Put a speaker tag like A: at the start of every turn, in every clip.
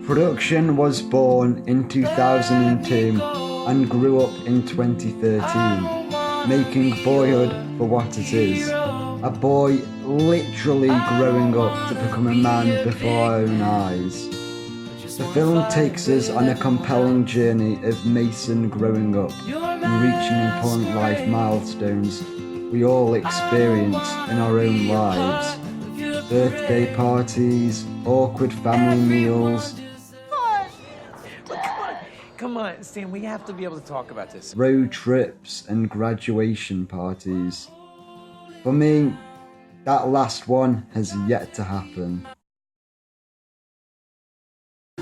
A: Production was born in 2002 and grew up in 2013, making Boyhood for what it is. A boy literally growing up to become a man before our own eyes. The film takes us on a compelling journey of Mason growing up and reaching important life milestones we all experience in our own lives. Birthday parties, awkward family meals,
B: Come on, Stan, we have to be able to talk about this.
A: road trips and graduation parties. For me, that last one has yet to happen.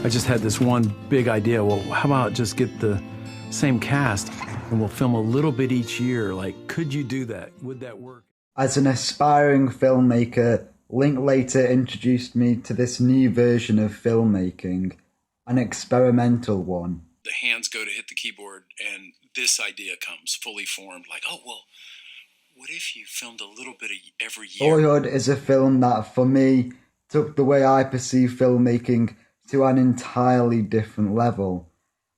C: I just had this one big idea. Well, how about just get the same cast and we'll film a little bit each year? Like, could you do that? Would that work?
A: As an aspiring filmmaker, Linklater introduced me to this new version of filmmaking, an experimental one.
C: The hands go to hit the keyboard and this idea comes fully formed. Like, oh, well, what if you filmed a little bit of every year?
A: Boyhood is a film that, for me, took the way I perceive filmmaking to an entirely different level.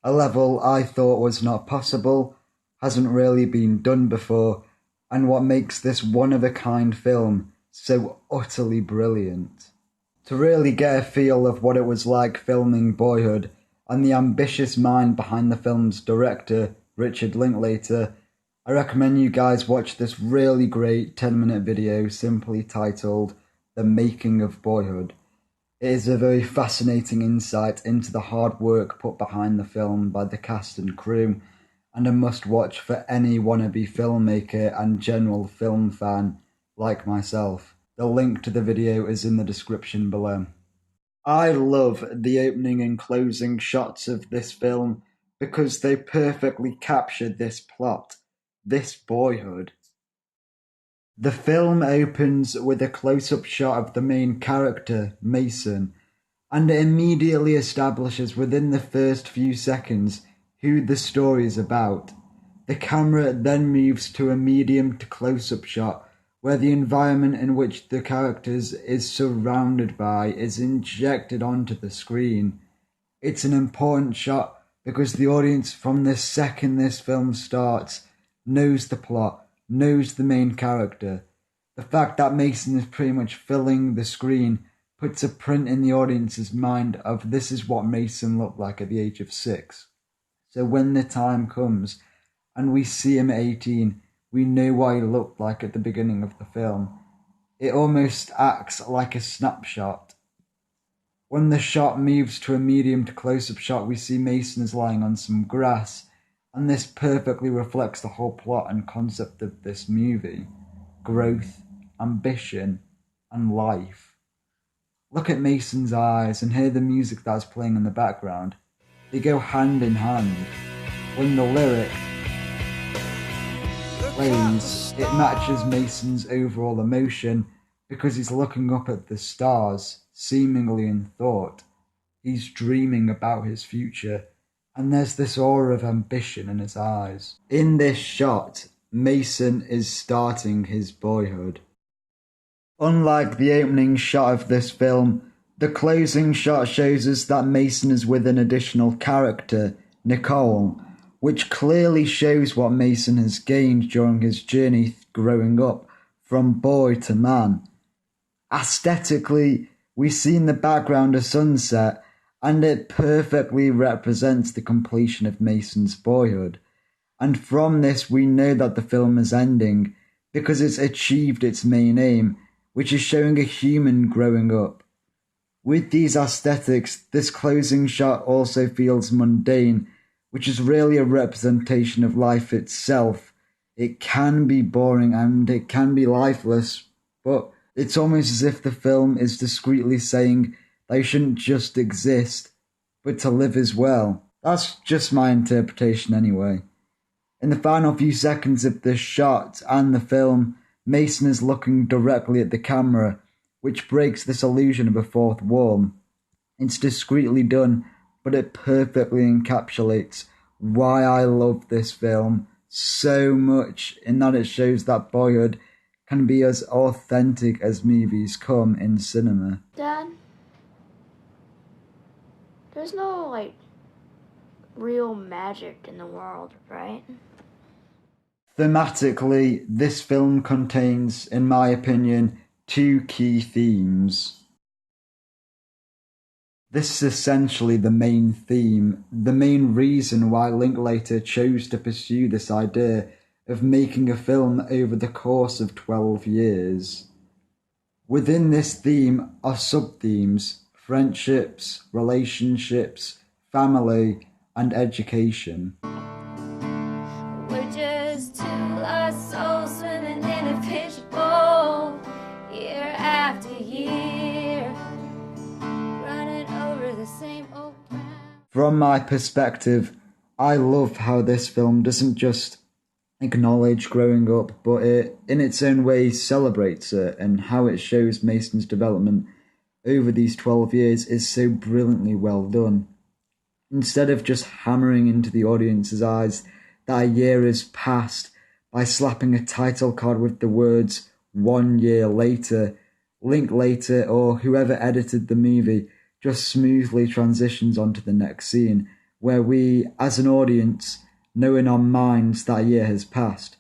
A: A level I thought was not possible, hasn't really been done before, and what makes this one-of-a-kind film so utterly brilliant. To really get a feel of what it was like filming Boyhood and the ambitious mind behind the film's director, Richard Linklater, I recommend you guys watch this really great 10-minute video simply titled The Making of Boyhood. It is a very fascinating insight into the hard work put behind the film by the cast and crew, and a must-watch for any wannabe filmmaker and general film fan like myself. The link to the video is in the description below. I love the opening and closing shots of this film because they perfectly capture this plot, this boyhood. The film opens with a close-up shot of the main character, Mason, and it immediately establishes within the first few seconds who the story is about. The camera then moves to a medium to close-up shot where the environment in which the characters is surrounded by is injected onto the screen. It's an important shot because the audience from the second this film starts knows the plot, knows the main character. The fact that Mason is pretty much filling the screen puts a print in the audience's mind of this is what Mason looked like at the age of 6. So when the time comes and we see him at 18, we know what he looked like at the beginning of the film. It almost acts like a snapshot. When the shot moves to a medium to close-up shot, we see Mason is lying on some grass, and this perfectly reflects the whole plot and concept of this movie. Growth, ambition, and life. Look at Mason's eyes and hear the music that's playing in the background. They go hand in hand. When the lyric plays, it matches Mason's overall emotion because he's looking up at the stars, seemingly in thought. He's dreaming about his future, and there's this aura of ambition in his eyes. In this shot, Mason is starting his boyhood. Unlike the opening shot of this film, the closing shot shows us that Mason is with an additional character, Nicole, which clearly shows what Mason has gained during his journey growing up from boy to man. Aesthetically, we see in the background a sunset, and it perfectly represents the completion of Mason's boyhood. And from this we know that the film is ending, because it's achieved its main aim, which is showing a human growing up. With these aesthetics, this closing shot also feels mundane, which is really a representation of life itself. It can be boring and it can be lifeless, but it's almost as if the film is discreetly saying that you shouldn't just exist, but to live as well. That's just my interpretation anyway. In the final few seconds of this shot and the film, Mason is looking directly at the camera, which breaks this illusion of a fourth wall. It's discreetly done, but it perfectly encapsulates why I love this film so much, in that it shows that boyhood can be as authentic as movies come in cinema.
D: Dad, there's no, real magic in the world, right?
A: Thematically, this film contains, in my opinion, two key themes. This is essentially the main theme, the main reason why Linklater chose to pursue this idea of making a film over the course of 12 years. Within this theme are sub-themes: friendships, relationships, family, and education.
D: We're just two lost souls swimming in a fishbowl, year after year, running over the same old ground.
A: From my perspective, I love how this film doesn't just acknowledge growing up, but it, in its own way, celebrates it, and how it shows Mason's development over these 12 years is so brilliantly well done. Instead of just hammering into the audience's eyes that a year has passed by slapping a title card with the words 1 year later, Linklater or whoever edited the movie just smoothly transitions onto the next scene, where we, as an audience, know in our minds that a year has passed.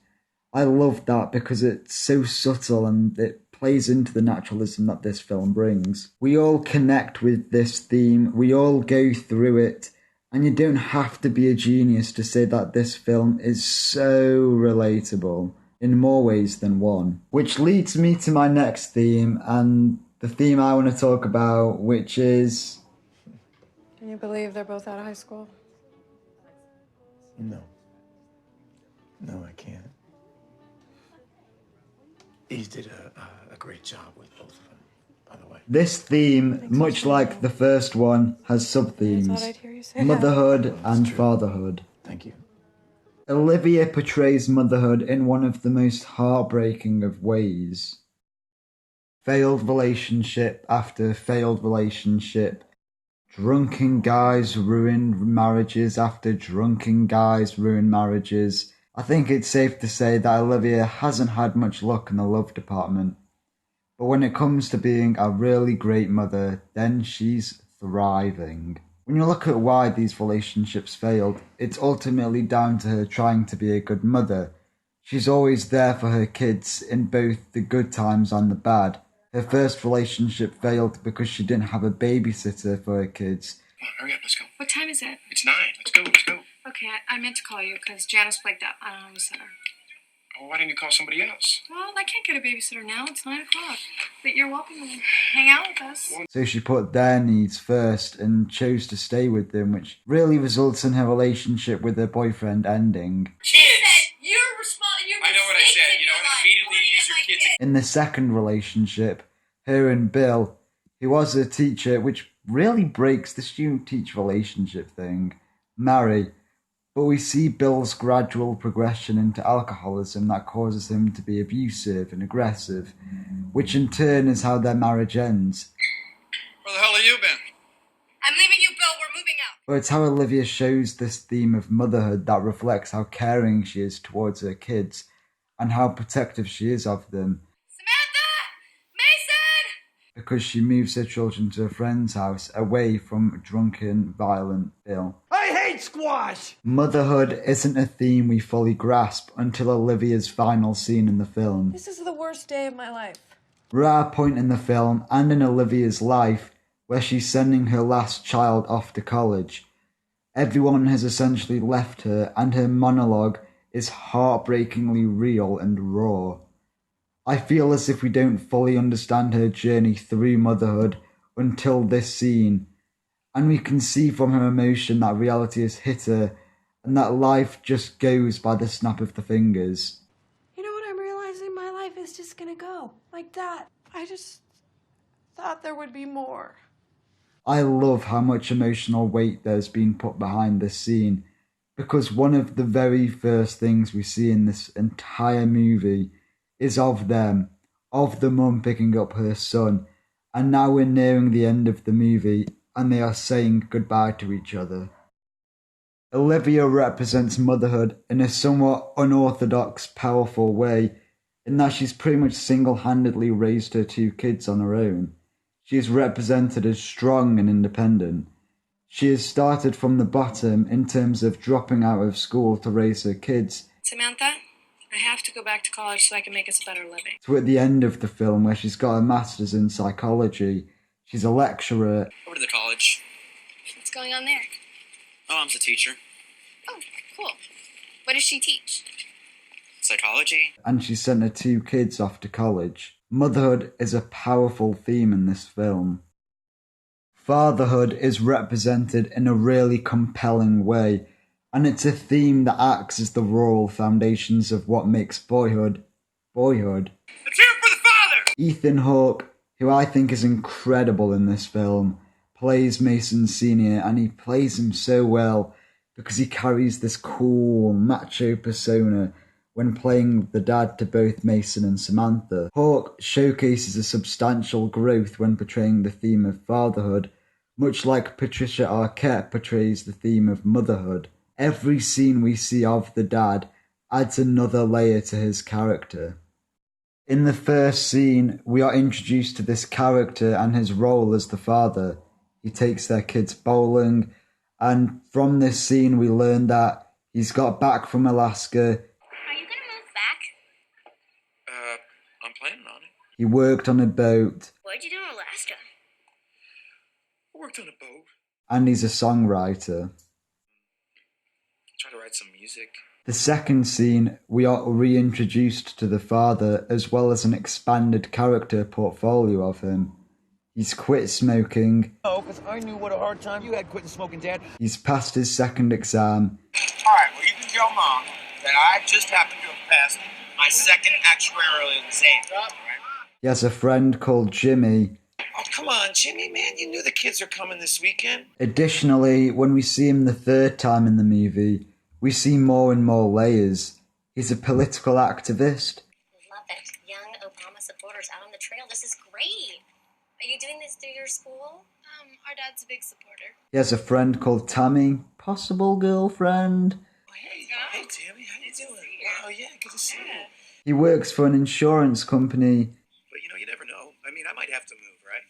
A: I love that because it's so subtle and it plays into the naturalism that this film brings. We all connect with this theme, we all go through it, and you don't have to be a genius to say that this film is so relatable in more ways than one. Which leads me to my next theme, and the theme I want to talk about, which is...
E: Can you believe they're both out of high school?
C: No. No, I can't. He did a great job with both of them, by the way.
A: This theme, much like the first one, has sub-themes:
E: I thought I'd hear you say that.
A: motherhood and fatherhood.
C: Thank you.
A: Olivia portrays motherhood in one of the most heartbreaking of ways. Failed relationship after failed relationship. Drunken guys ruin marriages after drunken guys ruin marriages. I think it's safe to say that Olivia hasn't had much luck in the love department. But when it comes to being a really great mother, then she's thriving. When you look at why these relationships failed, it's ultimately down to her trying to be a good mother. She's always there for her kids in both the good times and the bad. Her first relationship failed because she didn't have a babysitter for her kids.
F: Come on, hurry up, let's go.
G: What time is it?
F: It's 9. Let's go, let's go.
G: Okay, I meant to call you because Janice flaked out. I don't know who's her.
F: Oh, why didn't you call somebody else?
G: Well, I can't get a babysitter now. It's 9 o'clock. But you're welcome to hang out with us.
A: So she put their needs first and chose to stay with them, which really results in her relationship with her boyfriend ending.
F: Kids!
G: You're responsible.
F: I know what I said. You know what? Immediately use your kids.
A: In the second relationship, her and Bill, who was a teacher, which really breaks the student-teacher relationship thing, marry. But we see Bill's gradual progression into alcoholism that causes him to be abusive and aggressive, which in turn is how their marriage ends.
F: Where the hell have you been?
G: I'm leaving you, Bill. We're moving out.
A: But it's how Olivia shows this theme of motherhood that reflects how caring she is towards her kids and how protective she is of them.
G: Samantha! Mason!
A: Because she moves her children to a friend's house away from drunken, violent Bill.
B: I hate squash!
A: Motherhood isn't a theme we fully grasp until Olivia's final scene in the film.
E: This is the worst day of my life.
A: We're at a point in the film and in Olivia's life where she's sending her last child off to college. Everyone has essentially left her, and her monologue is heartbreakingly real and raw. I feel as if we don't fully understand her journey through motherhood until this scene, and we can see from her emotion that reality has hit her and that life just goes by the snap of the fingers.
E: You know what I'm realizing? My life is just gonna go like that. I just thought there would be more.
A: I love how much emotional weight there's been put behind this scene, because one of the very first things we see in this entire movie is of them, of the mum picking up her son, and now we're nearing the end of the movie and they are saying goodbye to each other. Olivia represents motherhood in a somewhat unorthodox, powerful way, in that she's pretty much single-handedly raised her 2 kids on her own. She is represented as strong and independent. She has started from the bottom in terms of dropping out of school to raise her kids.
G: Samantha, I have to go back to college so I can make us a better living.
A: To at the end of the film where she's got a master's in psychology. She's a lecturer.
F: Over to the college.
G: What's going on there?
F: Oh, I'm a teacher.
G: Oh, cool. What does she teach?
F: Psychology.
A: And she sent her 2 kids off to college. Motherhood is a powerful theme in this film. Fatherhood is represented in a really compelling way, and it's a theme that acts as the raw foundations of what makes Boyhood, Boyhood.
F: Let's hear it for the father!
A: Ethan Hawke, who I think is incredible in this film, plays Mason Sr., and he plays him so well because he carries this cool, macho persona when playing the dad to both Mason and Samantha. Hawke showcases a substantial growth when portraying the theme of fatherhood, much like Patricia Arquette portrays the theme of motherhood. Every scene we see of the dad adds another layer to his character. In the first scene, we are introduced to this character and his role as the father. He takes their kids bowling, and from this scene we learn that he's got back from Alaska.
F: I'm planning on it.
A: He worked on a boat.
D: What'd you do in Alaska?
F: I worked on a boat.
A: And he's a songwriter.
F: Try to write some music.
A: The second scene, we are reintroduced to the father as well as an expanded character portfolio of him. He's quit smoking.
B: Oh, because I knew what a hard time you had quitting smoking, Dad.
A: He's passed his second exam.
F: Alright, well, you can tell Mom that I just happened to have passed my second actuarial exam. Right?
A: He has a friend called Jimmy.
F: Oh, come on, Jimmy, man. You knew the kids are coming this weekend.
A: Additionally, when we see him the third time in the movie, we see more and more layers. He's a political activist.
H: Love it. Young Obama supporters out on the trail. This is great. Are you doing this through your school?
G: Our dad's a big supporter.
A: He has a friend called Tammy, possible girlfriend.
F: Oh, hey, Tammy, how you doing? Wow, yeah, good to see you.
A: He works for an insurance company.
F: But, you never know. I mean, I might have to move, right?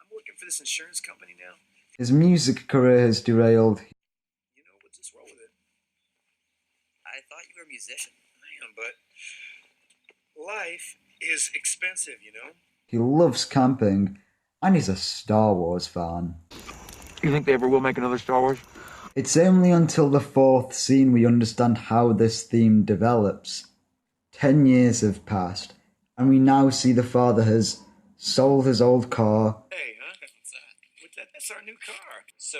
F: I'm working for this insurance company now.
A: His music career has derailed.
F: What's this wrong with it? I thought you were a musician. I am, but life is expensive,
A: He loves camping, and he's a Star Wars fan.
B: You think they ever will make another Star Wars?
A: It's only until the fourth scene we understand how this theme develops. 10 years have passed, and we now see the father has sold his old car.
F: Hey, huh? What's that? That's our new car.
I: So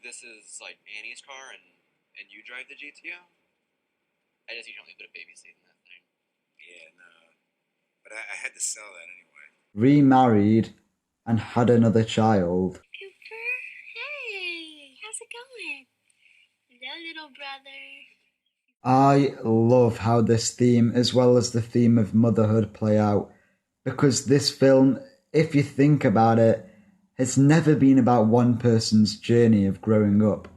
I: this is like Annie's car, and you drive the GTO? I guess you can only put a baby seat in that thing.
F: Yeah, no. But I had to sell that anyway.
A: Remarried, and had another child.
H: Cooper, hey, how's it going? Hello, little brother.
A: I love how this theme, as well as the theme of motherhood, play out, because this film, if you think about it, has never been about one person's journey of growing up.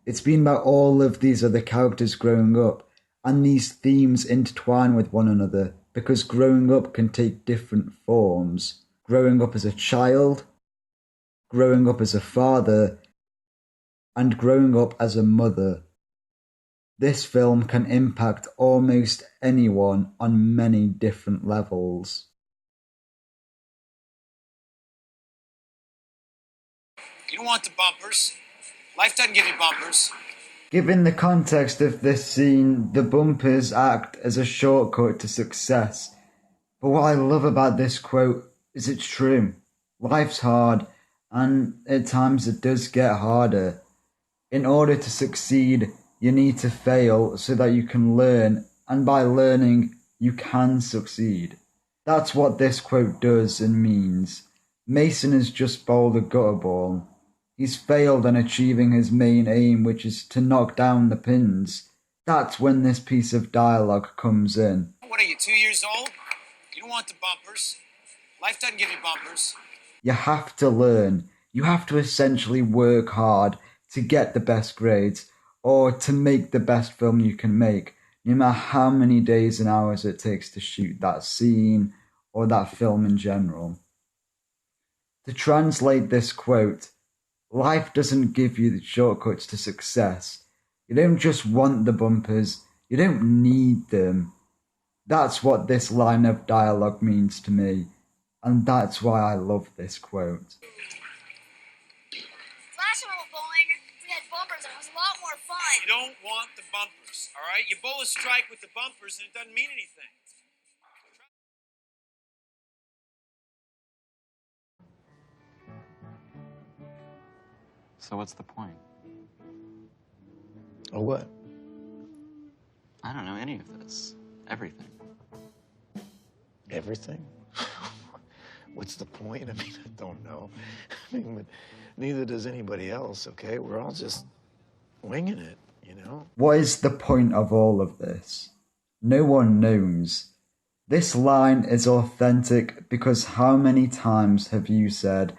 A: It's been about all of these other characters growing up, and these themes intertwine with one another, because growing up can take different forms. Growing up as a child, growing up as a father, and growing up as a mother. This film can impact almost anyone on many different levels.
F: You don't want the bumpers. Life doesn't give you bumpers.
A: Given the context of this scene, the bumpers act as a shortcut to success. But what I love about this quote is it's true. Life's hard, and at times it does get harder. In order to succeed, you need to fail so that you can learn, and by learning, you can succeed. That's what this quote does and means. Mason has just bowled a gutter ball. He's failed on achieving his main aim, which is to knock down the pins. That's when this piece of dialogue comes in.
F: What are you, 2 years old? You don't want the bumpers. Life doesn't give you bumpers.
A: You have to learn. You have to essentially work hard to get the best grades or to make the best film you can make. no matter how many days and hours it takes to shoot that scene or that film in general. To translate this quote, life doesn't give you the shortcuts to success. You don't just want the bumpers, you don't need them. That's what this line of dialogue means to me, and that's why I love this quote.
H: Last time we were bowling, we had bumpers and it was a lot more fun.
F: You don't want the bumpers, all right? You bowl a strike with the bumpers and it doesn't mean anything.
I: So what's the point?
J: Or what?
I: I don't know any of this. Everything.
J: Everything? What's the point? I mean, I don't know. I mean, but neither does anybody else, okay? We're all just winging it, you know?
A: What is the point of all of this? No one knows. This line is authentic because how many times have you said,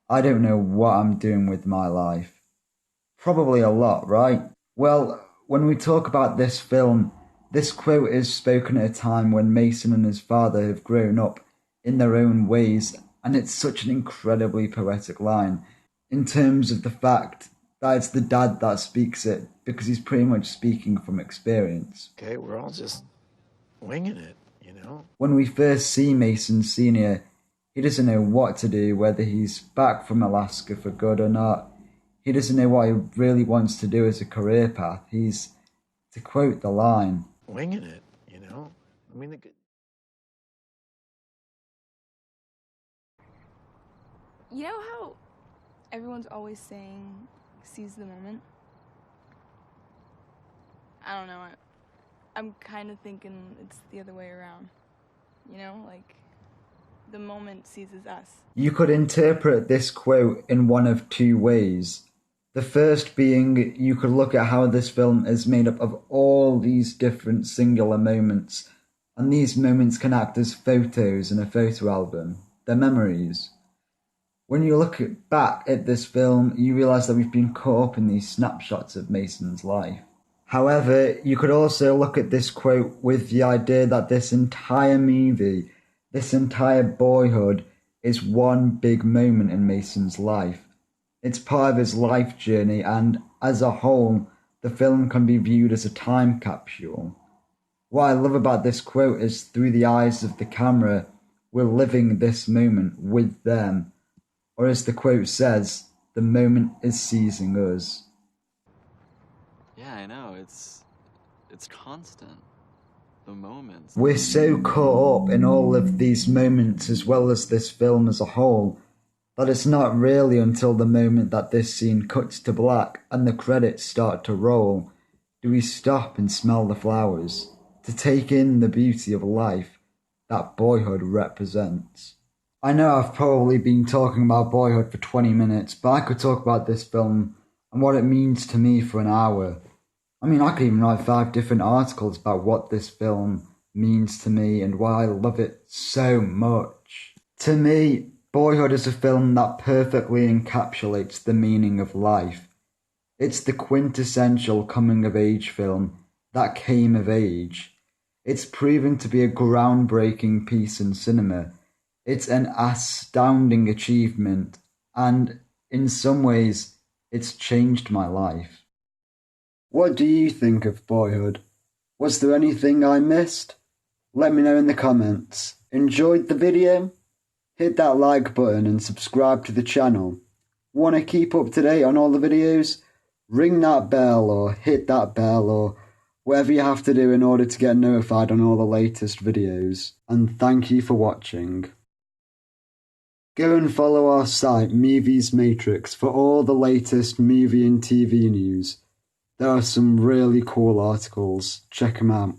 A: I don't know what I'm doing with my life? Probably a lot, right? Well, when we talk about this film, this quote is spoken at a time when Mason and his father have grown up in their own ways, and it's such an incredibly poetic line in terms of the fact that it's the dad that speaks it, because he's pretty much speaking from experience.
J: Okay, we're all just winging it, you know?
A: When we first see Mason Sr., he doesn't know what to do, whether he's back from Alaska for good or not. He doesn't know what he really wants to do as a career path. He's, to quote the line,
J: winging it, you know? I mean,
E: You know how everyone's always saying, seize the moment? I don't know, I'm kind of thinking it's the other way around. You know, like, the moment seizes us.
A: You could interpret this quote in one of two ways. The first being, you could look at how this film is made up of all these different singular moments, and these moments can act as photos in a photo album. They're memories. When you look back at this film, you realise that we've been caught up in these snapshots of Mason's life. However, you could also look at this quote with the idea that this entire movie, this entire Boyhood, is one big moment in Mason's life. It's part of his life journey, and as a whole, the film can be viewed as a time capsule. What I love about this quote is through the eyes of the camera, we're living this moment with them. Or as the quote says, the moment is seizing us.
I: Yeah, I know. It's constant. The moments.
A: We're so caught up in all of these moments as well as this film as a whole that it's not really until the moment that this scene cuts to black and the credits start to roll do we stop and smell the flowers to take in the beauty of life that Boyhood represents. I know I've probably been talking about Boyhood for 20 minutes, but I could talk about this film and what it means to me for an hour. I mean, I could even write 5 different articles about what this film means to me and why I love it so much. To me, Boyhood is a film that perfectly encapsulates the meaning of life. It's the quintessential coming-of-age film that came of age. It's proven to be a groundbreaking piece in cinema. It's an astounding achievement, and in some ways, it's changed my life. What do you think of Boyhood? Was there anything I missed? Let me know in the comments. Enjoyed the video? Hit that like button and subscribe to the channel. Want to keep up to date on all the videos? Ring that bell or hit that bell or whatever you have to do in order to get notified on all the latest videos. And thank you for watching. Go and follow our site, Movies Matrix, for all the latest movie and TV news. There are some really cool articles. Check them out.